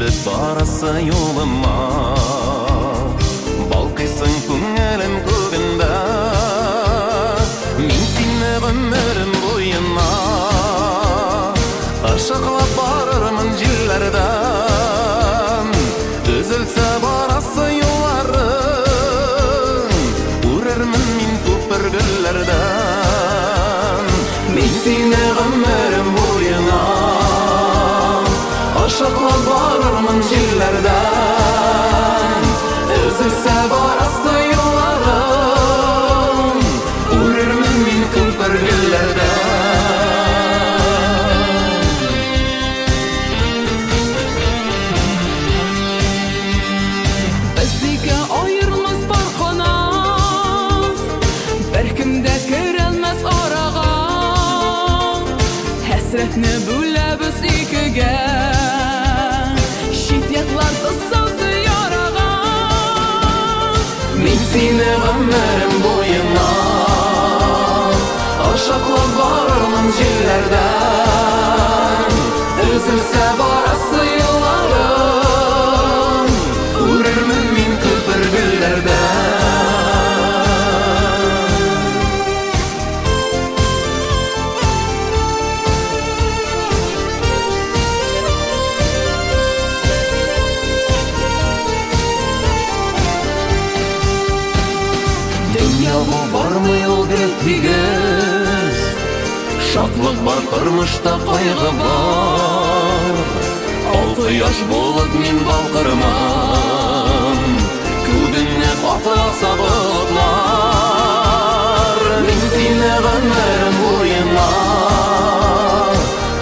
Себеп барасы yoluma Balkıysın көңілім көгінде Мен сені өмірім бойына Ашықлап барырмын жиллерден Үзілсе барасы yollarың Үрермін мен көпіргілерден Мен сені өмірім бойына Ашықлап барырмын жиллерден Үзілсе барасы yollarың Үрермін мен көпіргілерден Біздегі айырмыз бар қана Біркімде кірелмес араға Хәсретні бөләбіз икіге Шитетларды саусы яраға Мен сені өмірім бойына Ашықлап барырмын жиллерден Үзілсе барасы yollarың Үрермін мен көпіргілерден Dünya bu barmı yol tегіз Шатлық бар тұрмышта қайғы бар Ал құяш болып мен балқырмын Көбіне қатыласа бұлтлар Мен сені өмірім бойына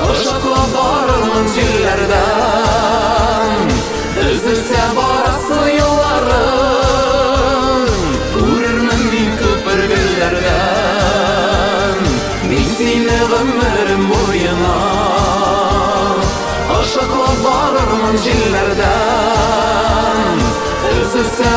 Ашықлап барырмын жиллерден Үзілсе барасы yollarың Көрермін мен көпіргілерден Мен сені өмірім бойына Ашықлап барырмын жиллерден Үзілсе